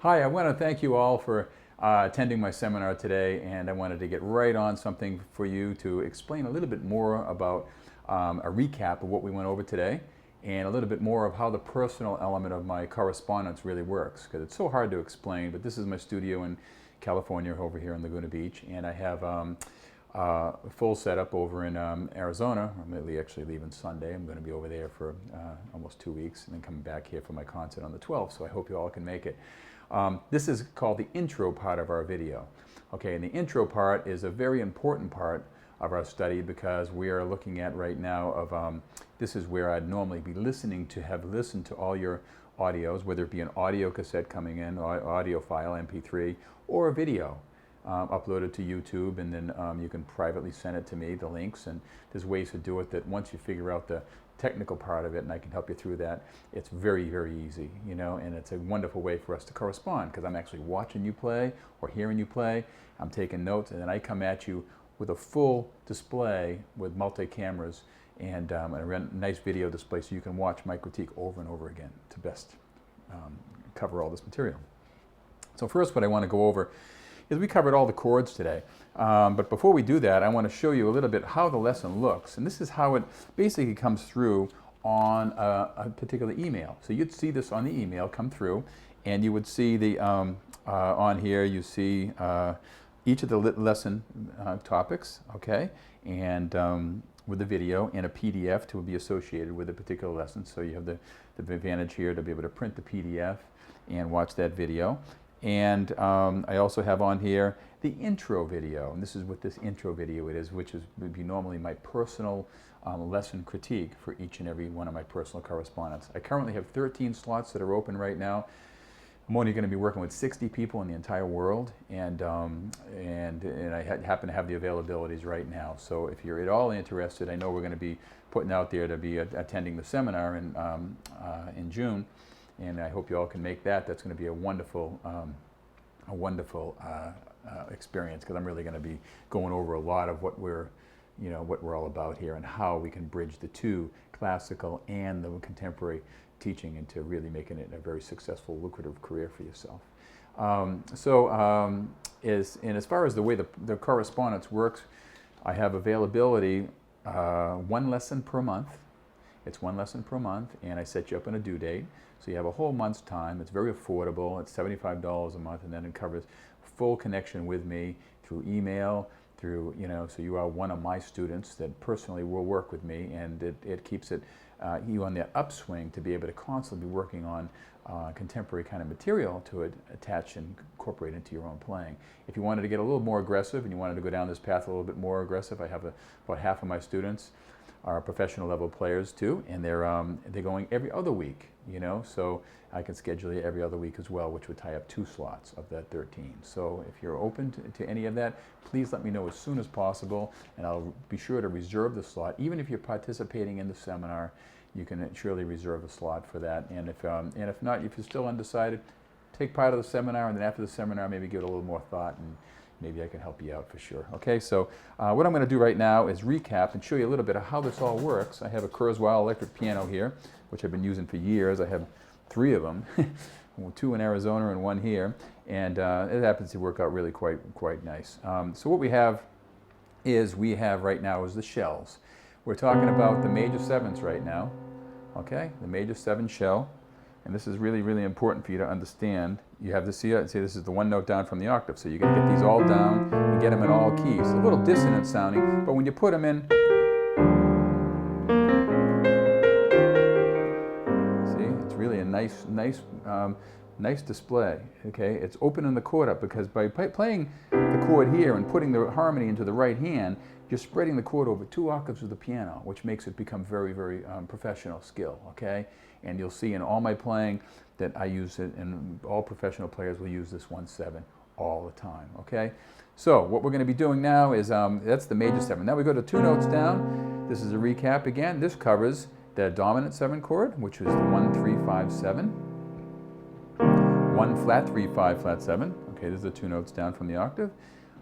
Hi, I want to thank you all for attending my seminar today, and I wanted to get right on something for you to explain a little bit more about a recap of what we went over today and a little bit more of how the personal element of my correspondence really works, because it's so hard to explain. But this is my studio in California over here in Laguna Beach, and I have a full setup over in Arizona. I'm actually leaving Sunday. I'm going to be over there for almost 2 weeks and then coming back here for my concert on the 12th, so I hope you all can make it. This is called the intro part of our video. Okay, and the intro part is a very important part of our study because we are looking at right now of, this is where I'd normally be listening to, have listened to all your audios, whether it be an audio cassette coming in, or audio file, MP3, or a video uploaded to YouTube, and then you can privately send it to me, the links, and there's ways to do it that once you figure out the technical part of it, and I can help you through that, it's very, very easy, you know, and it's a wonderful way for us to correspond because I'm actually watching you play or hearing you play. I'm taking notes, and then I come at you with a full display with multi-cameras and a nice video display so you can watch my critique over and over again to best cover all this material. So first, what I want to go over is we covered all the chords today. But before we do that, I want to show you a little bit how the lesson looks. And this is how it basically comes through on a particular email. So you'd see this on the email come through, and you would see the, on here, you see each of the lesson topics, okay? And with the video and a PDF to be associated with a particular lesson. So you have the advantage here to be able to print the PDF and watch that video. And I also have on here the intro video, and this is what this intro video it is, which would be normally my personal lesson critique for each and every one of my personal correspondence. I currently have 13 slots that are open right now. I'm only going to be working with 60 people in the entire world, and I happen to have the availabilities right now. So if you're at all interested, I know we're going to be putting out there to be attending the seminar in June. And I hope you all can make that. That's going to be a wonderful experience because I'm really going to be going over a lot of what we're all about here and how we can bridge the two, classical and the contemporary teaching, into really making it a very successful, lucrative career for yourself. As far as the way the correspondence works, I have availability one lesson per month. It's one lesson per month, and I set you up on a due date. So you have a whole month's time. It's very affordable. It's $75 a month, and then it covers full connection with me through email, through, so you are one of my students that personally will work with me, and it keeps you on the upswing to be able to constantly be working on contemporary kind of material to attach and incorporate into your own playing. If you wanted to get a little more aggressive and you wanted to go down this path a little bit more aggressive, I have about half of my students are professional level players too, and they're going every other week, so I can schedule you every other week as well, which would tie up 2 slots of that 13. So if you're open to any of that, please let me know as soon as possible, and I'll be sure to reserve the slot. Even if you're participating in the seminar, you can surely reserve a slot for that. And if not, if you're still undecided, take part of the seminar, and then after the seminar, maybe give it a little more thought, and maybe I can help you out for sure. Okay, so what I'm going to do right now is recap and show you a little bit of how this all works. I have a Kurzweil electric piano here, which I've been using for years. I have 3 of them, 2 in Arizona and 1 here, and it happens to work out really quite nice. So what we have right now is the shells. We're talking about the major 7s right now, okay, the major 7 shell. And this is really, really important for you to understand. You have to see this is the 1 note down from the octave. So you're going to get these all down and get them in all keys. A little dissonant sounding, but when you put them in, see, it's really a nice display. Okay, it's opening the chord up because by playing the chord here and putting the harmony into the right hand, you're spreading the chord over 2 octaves of the piano, which makes it become very, very professional skill. Okay. And you'll see in all my playing that I use it, and all professional players will use this 1/7 all the time, okay? So what we're going to be doing now is, that's the major 7. Now we go to 2 notes down. This is a recap again. This covers the dominant 7 chord, which is the 1, 3, 5, 7. 1 flat, 3, 5, flat 7. Okay, there's the 2 notes down from the octave.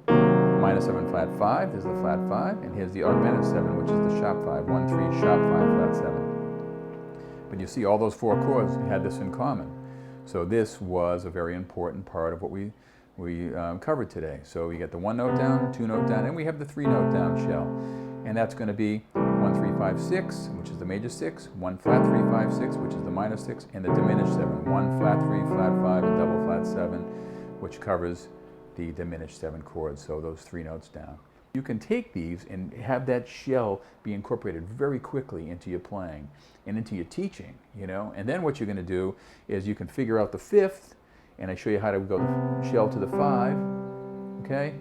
Minor 7, flat 5, there's the flat 5. And here's the augmented 7, which is the sharp 5. 1, 3, sharp 5, flat 7. But you see all those 4 chords had this in common. So this was a very important part of what we covered today. So we get the 1 note down, 2 note down, and we have the 3 note down shell. And that's going to be 1, 3, 5, 6, which is the major 6, 1 flat 3, 5, 6, which is the minor 6, and the diminished 7, 1 flat 3, flat 5, and double flat 7, which covers the diminished 7 chords, so those 3 notes down. You can take these and have that shell be incorporated very quickly into your playing and into your teaching, you know. And then what you're going to do is you can figure out the 5th, and I show you how to go the shell to the 5, okay?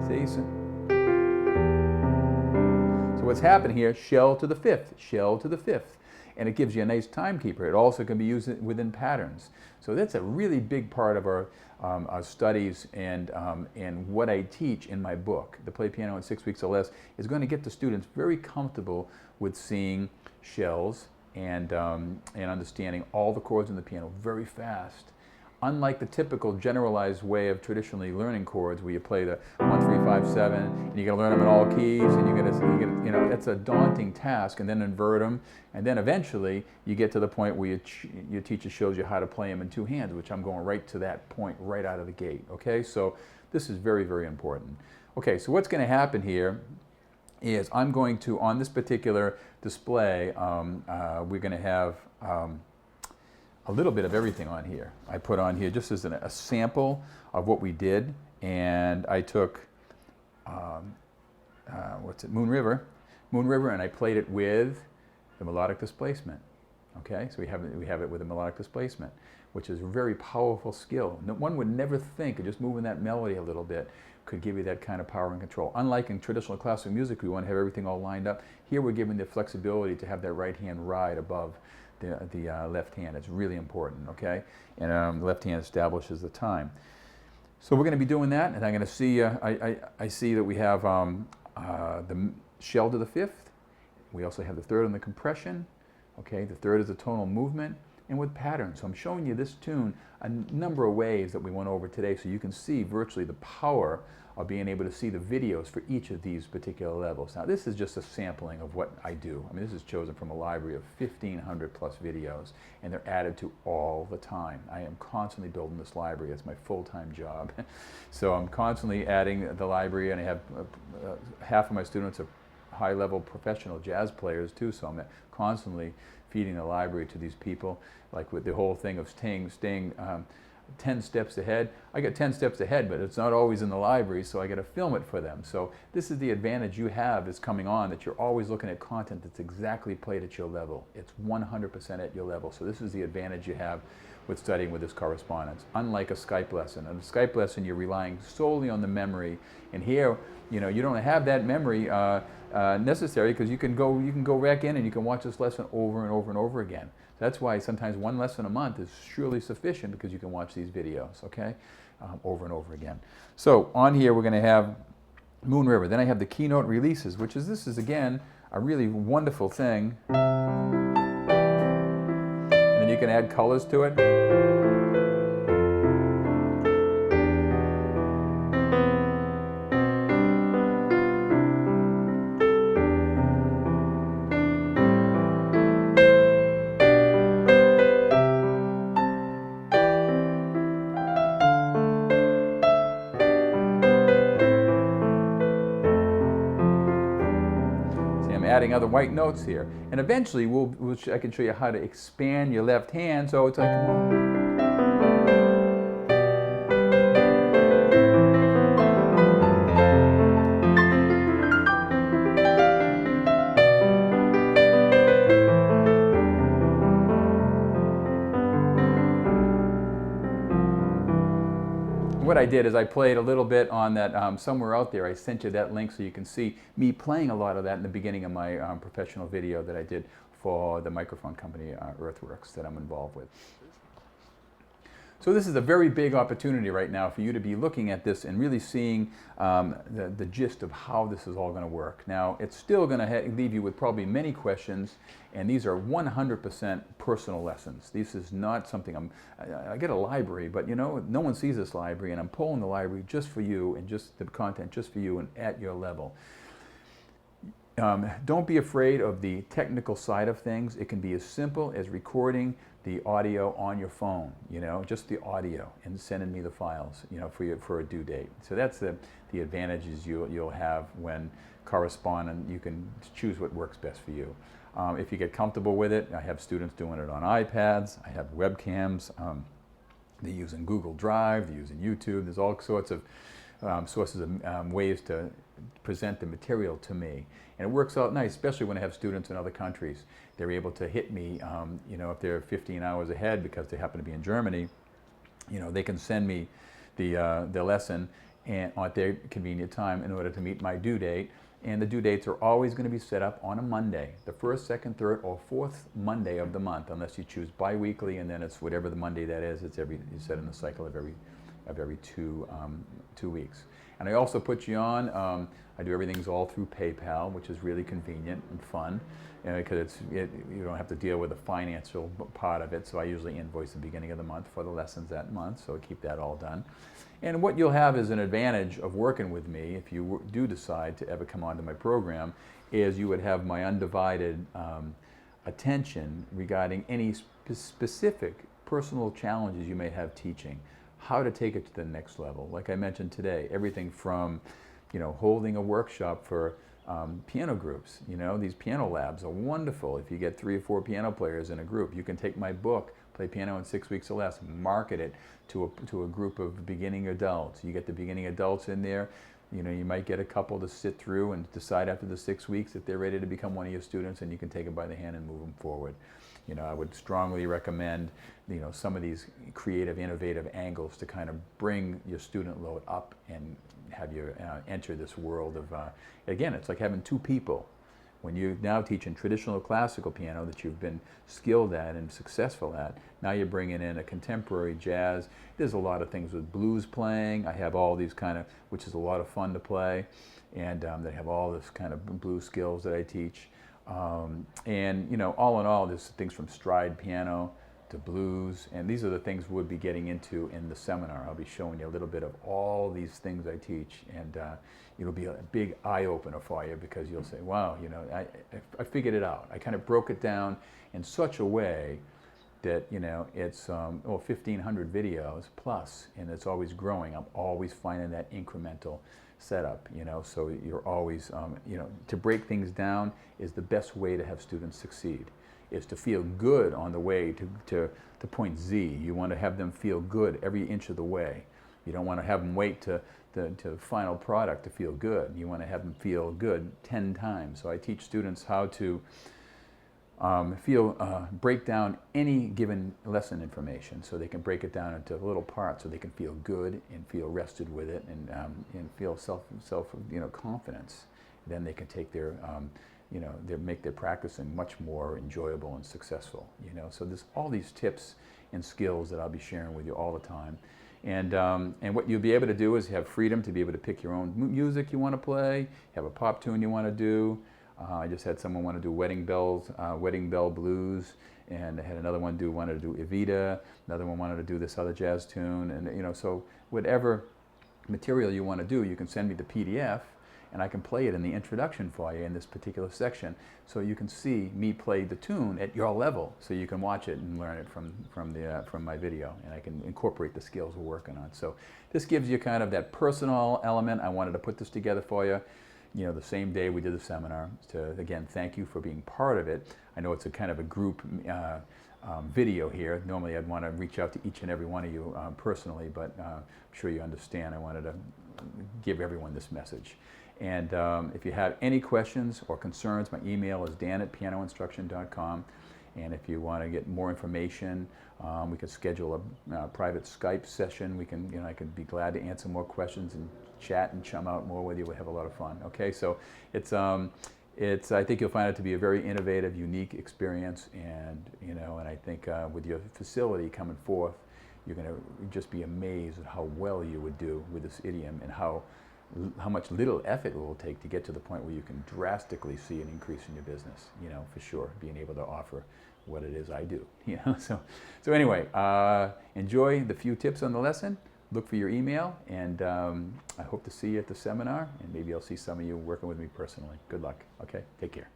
See? So what's happened here, shell to the 5th, shell to the 5th. And it gives you a nice timekeeper. It also can be used within patterns. So that's a really big part of our studies and what I teach in my book. The Play Piano in 6 Weeks or Less is going to get the students very comfortable with seeing shells and understanding all the chords in the piano very fast. Unlike the typical generalized way of traditionally learning chords, where you play the 1, 3, 5, 7, and you got to learn them in all keys, and you know, that's a daunting task, and then invert them, and then eventually you get to the point where your teacher shows you how to play them in 2 hands, which I'm going right to that point right out of the gate. Okay, so this is very, very important. Okay, so what's going to happen here is I'm going to, on this particular display, we're going to have a little bit of everything on here. I put on here just as a sample of what we did, and I took Moon River, and I played it with the melodic displacement. Okay, so we have it with a melodic displacement, which is a very powerful skill. One would never think of just moving that melody a little bit could give you that kind of power and control. Unlike in traditional classical music, we want to have everything all lined up. Here we're given the flexibility to have that right hand ride above the left hand. It's really important, okay? And the left hand establishes the time. So we're going to be doing that, and I'm going to see, I see that we have the shell to the 5th. We also have the 3rd on the compression, okay? The 3rd is the tonal movement, and with patterns. So I'm showing you this tune a number of ways that we went over today, so you can see virtually the power of being able to see the videos for each of these particular levels. Now this is just a sampling of what I do. I mean, this is chosen from a library of 1,500 plus videos, and they're added to all the time. I am constantly building this library. It's my full-time job. So I'm constantly adding the library, and I have half of my students are high-level professional jazz players too, so I'm constantly feeding the library to these people, like with the whole thing of staying 10 steps ahead. I get 10 steps ahead, but it's not always in the library, so I got to film it for them. So this is the advantage you have is coming on, that you're always looking at content that's exactly played at your level. It's 100% at your level. So this is the advantage you have with studying with this correspondence. Unlike a Skype lesson. In a Skype lesson, you're relying solely on the memory. And here, you know, you don't have that memory necessary, because you can go back in and you can watch this lesson over and over and over again. That's why sometimes 1 lesson a month is surely sufficient, because you can watch these videos, okay, over and over again. So on here we're going to have Moon River. Then I have the keynote releases, which is, this is again a really wonderful thing. And then you can add colors to it. Adding other white notes here, and eventually I can show you how to expand your left hand, so it's like, what I did is I played a little bit on that somewhere out there. I sent you that link so you can see me playing a lot of that in the beginning of my professional video that I did for the microphone company Earthworks that I'm involved with. So this is a very big opportunity right now for you to be looking at this and really seeing the gist of how this is all going to work. Now, it's still going to leave you with probably many questions, and these are 100% personal lessons. This is not something I get a library, but you know, no one sees this library, and I'm pulling the library just for you, and just the content just for you and at your level. don't be afraid of the technical side of things. It can be as simple as recording the audio on your phone, just the audio, and sending me the files, for a due date. So that's the advantages you'll have when corresponding. You can choose what works best for you. If you get comfortable with it, I have students doing it on iPads. I have webcams. They're using Google Drive. They're using YouTube. There's all sorts of sources of ways to present the material to me. And it works out nice, especially when I have students in other countries. They're able to hit me, if they're 15 hours ahead because they happen to be in Germany, they can send me the lesson and at their convenient time in order to meet my due date. And the due dates are always going to be set up on a Monday, the first, second, third, or fourth Monday of the month, unless you choose bi-weekly, and then it's whatever the Monday that is. It's you set in the cycle of every 2 weeks. And I also put you on. I do everything's all through PayPal, which is really convenient and fun, because you don't have to deal with the financial part of it. So I usually invoice the beginning of the month for the lessons that month, so I keep that all done. And what you'll have as an advantage of working with me, if you do decide to ever come onto my program, is you would have my undivided attention regarding any specific personal challenges you may have teaching, how to take it to the next level. Like I mentioned today, everything from holding a workshop for piano groups. These piano labs are wonderful. If you get 3 or 4 piano players in a group, you can take my book, Play Piano in 6 Weeks or Less, market it to a group of beginning adults. You get the beginning adults in there. You might get a couple to sit through and decide after the 6 weeks if they're ready to become one of your students, and you can take them by the hand and move them forward. I would strongly recommend, some of these creative, innovative angles to kind of bring your student load up and have you enter this world of, again, it's like having 2 people. When you're now teaching traditional classical piano that you've been skilled at and successful at, now you're bringing in a contemporary jazz. There's a lot of things with blues playing. I have all these which is a lot of fun to play, and they have all this kind of blues skills that I teach. And all in all, there's things from stride piano to blues, and these are the things we'll be getting into in the seminar. I'll be showing you a little bit of all these things I teach, and it'll be a big eye-opener for you, because you'll say, wow, I figured it out. I kind of broke it down in such a way that it's 1,500 videos plus, and it's always growing. I'm always finding that incremental setup, so you're always, to break things down is the best way to have students succeed, is to feel good on the way to point Z. You want to have them feel good every inch of the way. You don't want to have them wait to final product to feel good. You want to have them feel good 10 times. So I teach students how to break down any given lesson information, so they can break it down into little parts, so they can feel good and feel rested with it, and feel self confidence. Then they can take their make their practicing much more enjoyable and successful. So there's all these tips and skills that I'll be sharing with you all the time. And what you'll be able to do is have freedom to be able to pick your own music you want to play, have a pop tune you want to do. I just had someone want to do Wedding Bell Blues, and I had another one wanted to do Evita, another one wanted to do this other jazz tune, and so whatever material you want to do, you can send me the PDF, and I can play it in the introduction for you in this particular section, so you can see me play the tune at your level, so you can watch it and learn it from my video, and I can incorporate the skills we're working on. So this gives you kind of that personal element. I wanted to put this together for you, the same day we did the seminar. To again, thank you for being part of it. I know it's a kind of a group video here. Normally I'd want to reach out to each and every one of you personally, but I'm sure you understand I wanted to give everyone this message. And if you have any questions or concerns, my email is dan@pianoinstruction.com. And if you want to get more information, we can schedule a private Skype session. We can, I could be glad to answer more questions and chat and chum out more with you. We'll have a lot of fun. Okay, so I think you'll find it to be a very innovative, unique experience, and and I think with your facility coming forth, you're going to just be amazed at how well you would do with this idiom, and how much little effort it will take to get to the point where you can drastically see an increase in your business, for sure, being able to offer what it is I do, So anyway, enjoy the few tips on the lesson. look for your email, and I hope to see you at the seminar, and maybe I'll see some of you working with me personally. Good luck. Okay, take care.